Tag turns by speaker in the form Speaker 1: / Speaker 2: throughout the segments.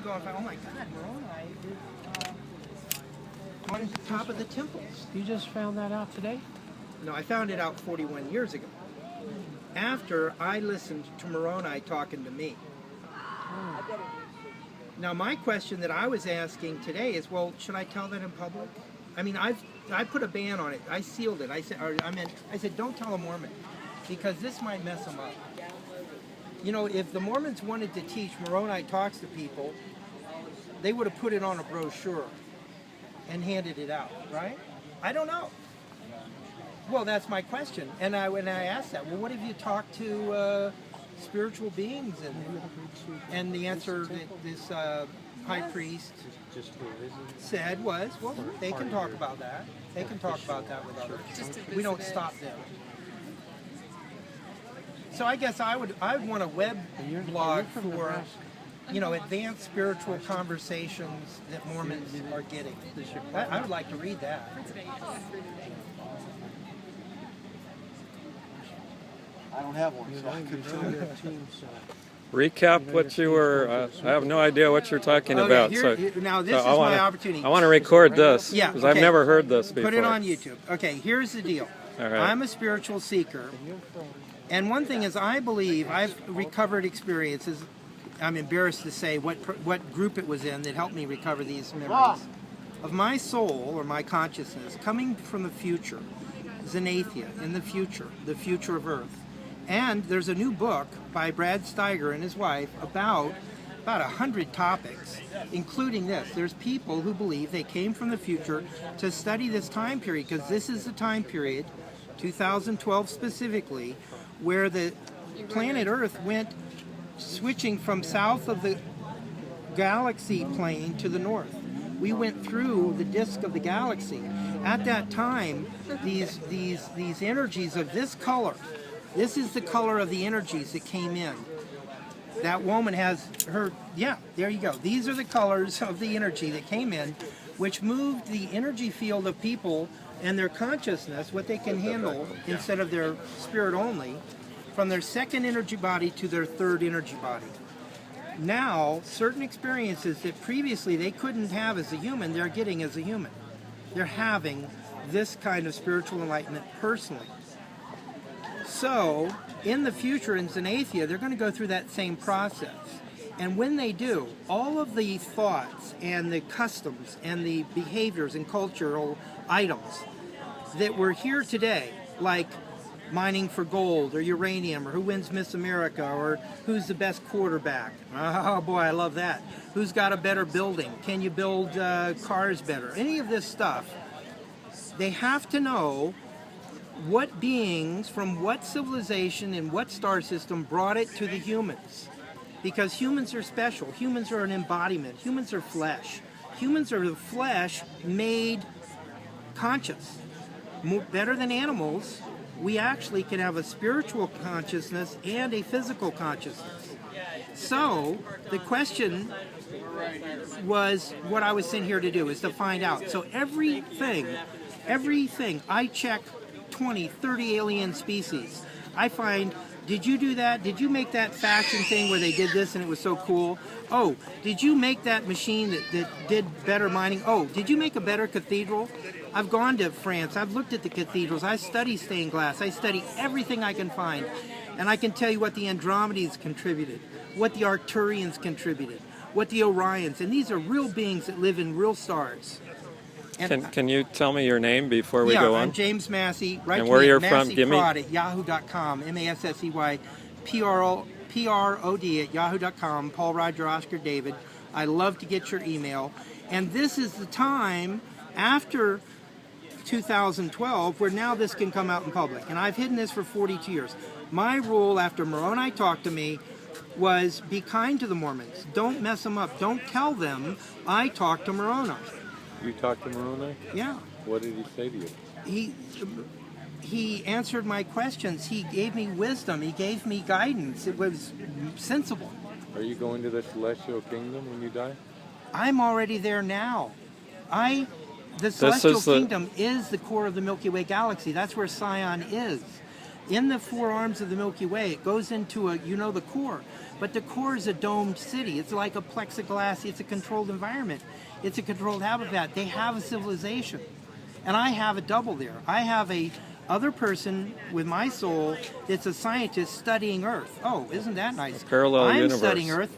Speaker 1: to go and find, oh my God, Moroni is on the top of the temples.
Speaker 2: You just found that out today?
Speaker 1: No, I found it out 41 years ago. After I listened to Moroni talking to me. Now my question that I was asking today is, well, should I tell that in public? I mean, I put a ban on it. I sealed it. I said, don't tell a Mormon, because this might mess them up. You know, if the Mormons wanted to teach Moroni talks to people, they would have put it on a brochure and handed it out, right? I don't know. Well, that's my question. And when I asked that, well, what have you talked to spiritual beings? And the answer that this high priest said was, well, they can talk about that. They can talk about that with others. We don't stop them. So I guess I would want a web blog for, you know, advanced spiritual conversations that Mormons are getting. I would like to read that.
Speaker 3: I don't have one, so I couldn't tell you.
Speaker 4: Recap what you were. I have no idea what you're talking about.
Speaker 1: Now this is my opportunity.
Speaker 4: I want to record this
Speaker 1: because
Speaker 4: I've never heard this before.
Speaker 1: Put it on YouTube. Okay, here's the deal.
Speaker 4: All right.
Speaker 1: I'm a spiritual seeker, and one thing is, I believe I've recovered experiences. I'm embarrassed to say what group it was in that helped me recover these memories of my soul or my consciousness coming from the future, Zenathia, in the future of Earth. And there's a new book by Brad Steiger and his wife about 100 topics, including this. There's people who believe they came from the future to study this time period, because this is the time period, 2012 specifically, where the planet Earth went switching from south of the galaxy plane to the north. We went through the disk of the galaxy. At that time, these energies of this color, this is the color of the energies that came in. That woman has her, yeah, there you go. These are the colors of the energy that came in, which moved the energy field of people and their consciousness, what they can handle instead of their spirit only, from their second energy body to their third energy body. Now, certain experiences that previously they couldn't have as a human, they're getting as a human. They're having this kind of spiritual enlightenment personally. So, in the future in Zenathia, they're going to go through that same process. And when they do, all of the thoughts and the customs and the behaviors and cultural items that were here today, like mining for gold or uranium, or who wins Miss America, or who's the best quarterback. Oh boy, I love that. Who's got a better building? Can you build cars better? Any of this stuff. They have to know what beings from what civilization and what star system brought it to the humans. Because humans are special. Humans are an embodiment. Humans are flesh. Humans are the flesh made conscious. Better than animals, we actually can have a spiritual consciousness and a physical consciousness. So the question was, what I was sent here to do is to find out. So everything, I check 20, 30 alien species. I find, did you do that? Did you make that fashion thing where they did this and it was so cool? Oh, did you make that machine that did better mining? Oh, did you make a better cathedral? I've gone to France. I've looked at the cathedrals. I study stained glass. I study everything I can find. And I can tell you what the Andromedes contributed, what the Arcturians contributed, what the Orions. And these are real beings that live in real stars.
Speaker 4: Can you tell me your name before we go on?
Speaker 1: I'm James Massey.
Speaker 4: Right, and where you're from?
Speaker 1: Give me at yahoo.com. MASSEYPROD at yahoo.com. Paul Roger Oscar David. I love to get your email. And this is the time after 2012 where now this can come out in public. And I've hidden this for 42 years. My rule after Moroni talked to me was be kind to the Mormons. Don't mess them up. Don't tell them I talked to Moroni.
Speaker 5: You talked to Moroni?
Speaker 1: Yeah.
Speaker 5: What did he say to you?
Speaker 1: He answered my questions. He gave me wisdom. He gave me guidance. It was sensible.
Speaker 5: Are you going to the celestial kingdom when you die?
Speaker 1: I'm already there now. The celestial kingdom is the core of the Milky Way galaxy. That's where Sion is. In the four arms of the Milky Way, it goes into the core. but the core is a domed city. It's like a plexiglass. It's a controlled environment. It's a controlled habitat. They have a civilization. And I have a double there. I have a other person with my soul that's a scientist studying Earth. Oh, isn't that nice?
Speaker 4: A parallel
Speaker 1: I'm
Speaker 4: universe.
Speaker 1: studying Earth.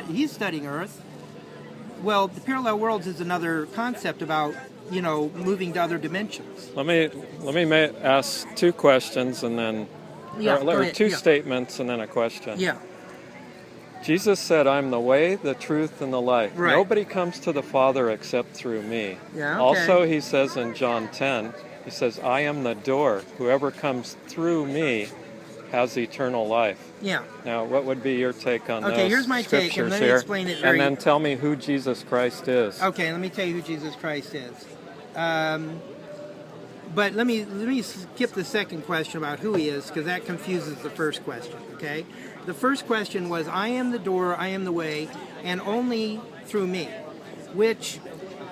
Speaker 1: He's studying Earth. Well, the parallel worlds is another concept about, moving to other dimensions.
Speaker 4: Let me ask two questions and then, or two statements and then a question.
Speaker 1: Yeah.
Speaker 4: Jesus said, "I'm the way, the truth, and the life.
Speaker 1: Right.
Speaker 4: Nobody comes to the Father except through me."
Speaker 1: Yeah, okay.
Speaker 4: Also, he says in John 10, he says, "I am the door. Whoever comes through me has eternal life."
Speaker 1: Yeah.
Speaker 4: Now, what would be your take on those
Speaker 1: Okay, here's my take, and
Speaker 4: scriptures
Speaker 1: let me
Speaker 4: here?
Speaker 1: explain it very...
Speaker 4: And then tell me who Jesus Christ is.
Speaker 1: Okay, let me tell you who Jesus Christ is. But let me skip the second question about who he is, because that confuses the first question, okay? The first question was, I am the door, I am the way, and only through me, which,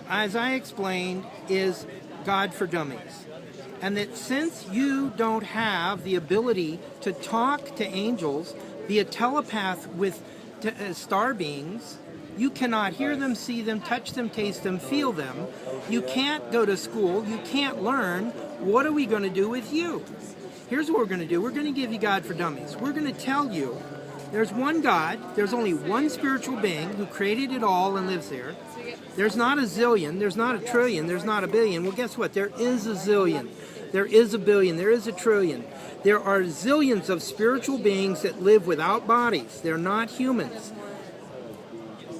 Speaker 1: as I explained, is God for dummies. And that since you don't have the ability to talk to angels, be a telepath with star beings, you cannot hear them, see them, touch them, taste them, feel them. You can't go to school. You can't learn. What are we going to do with you? Here's what we're going to do. We're going to give you God for dummies. We're going to tell you there's one God. There's only one spiritual being who created it all and lives there. There's not a zillion. There's not a trillion. There's not a billion. Well, guess what? There is a zillion. There is a billion. There is a trillion. There are zillions of spiritual beings that live without bodies. They're not humans.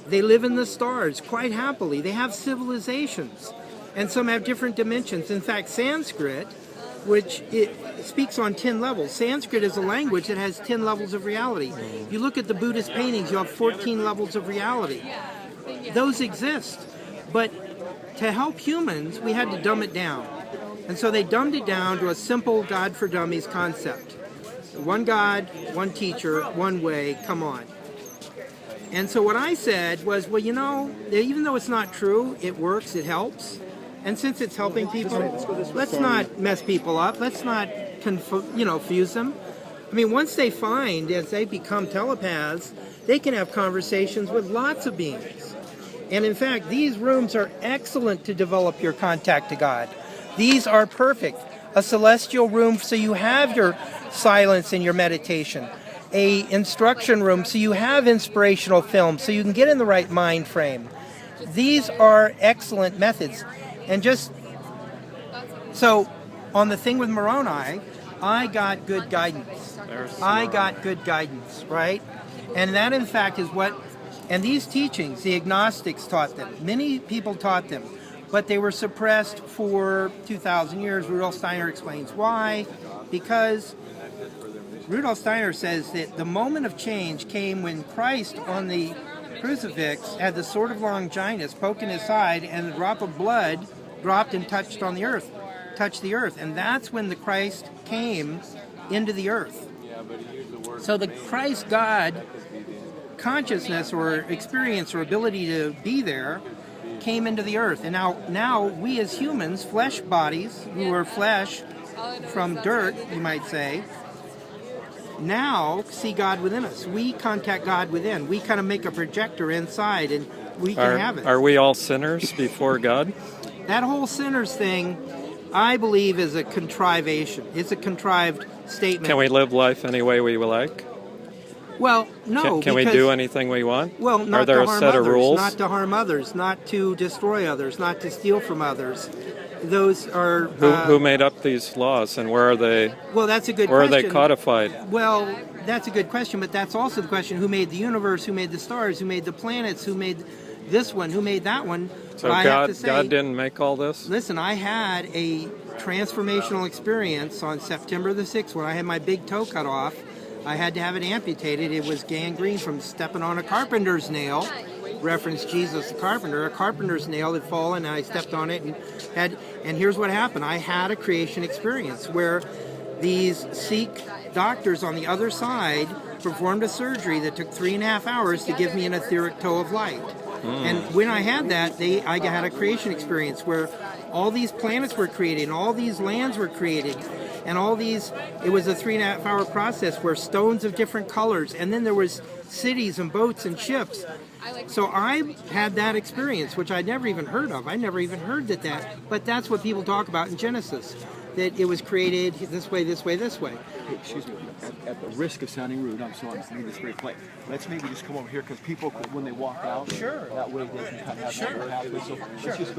Speaker 1: They live in the stars quite happily. They have civilizations. And some have different dimensions. In fact, Sanskrit, which it speaks on 10 levels. Sanskrit is a language that has 10 levels of reality. You look at the Buddhist paintings, you have 14 levels of reality. Those exist. But to help humans, we had to dumb it down. And so they dumbed it down to a simple God for Dummies concept. One God, one teacher, one way, come on. And so what I said was, well, even though it's not true, it works, it helps. And since it's helping people, let's not mess people up. Let's not confuse them. I mean, once they find, as they become telepaths, they can have conversations with lots of beings. And in fact, these rooms are excellent to develop your contact to God. These are perfect. A celestial room so you have your silence and your meditation. A instruction room so you have inspirational films so you can get in the right mind frame. These are excellent methods. And just so on the thing with Moroni, I got good guidance. I got good guidance, right? And that in fact is and these teachings, the agnostics taught them. Many people taught them, but they were suppressed for 2,000 years. Rudolf Steiner explains why. Because Rudolf Steiner says that the moment of change came when Christ on the crucifix had the sword of Longinus poking his side, and a drop of blood dropped and touched the earth. And that's when the Christ came into the earth. So the Christ God consciousness or experience or ability to be there came into the earth. And now we as humans, flesh bodies, who are flesh from dirt, you might say, now see God within us. We contact God within. We kind of make a projector inside, and we can have it.
Speaker 4: Are we all sinners before God?
Speaker 1: That whole sinners thing, I believe, is a contrivation. It's a contrived statement.
Speaker 4: Can we live life any way we like?
Speaker 1: Well, no.
Speaker 4: Can we do anything we want?
Speaker 1: Well, not
Speaker 4: Are there
Speaker 1: to
Speaker 4: a
Speaker 1: harm
Speaker 4: set
Speaker 1: others,
Speaker 4: of rules?
Speaker 1: not to harm others, not to destroy others, not to steal from others. Those are...
Speaker 4: Who made up these laws, and where are they?
Speaker 1: Well, that's a good
Speaker 4: where
Speaker 1: question.
Speaker 4: Where are they codified?
Speaker 1: Well, that's a good question, but that's also the question: who made the universe? Who made the stars? Who made the planets? Who made this one? Who made that one?
Speaker 4: So
Speaker 1: but I have to say,
Speaker 4: God didn't make all this?
Speaker 1: Listen, I had a transformational experience on September the 6th when I had my big toe cut off. I had to have it amputated. It was gangrene from stepping on a carpenter's nail. Reference Jesus the carpenter. A carpenter's nail had fallen, and I stepped on it and here's what happened. I had a creation experience where these Sikh doctors on the other side performed a surgery that took 3.5 hours to give me an etheric toe of light. And when I had that, I had a creation experience where all these planets were created, and all these lands were created, and it was a 3.5 hour process where stones of different colors, and then there was cities and boats and ships. So I had that experience, which I'd never even heard of. I never even heard but that's what people talk about in Genesis, that it was created this way, this way, this way.
Speaker 3: Hey, excuse me, at the risk of sounding rude, I'm sorry, I'm this very polite. Let's maybe just come over here because people, when they walk out,
Speaker 1: Sure.
Speaker 3: that way they can kind of have that pathway. So let's just go.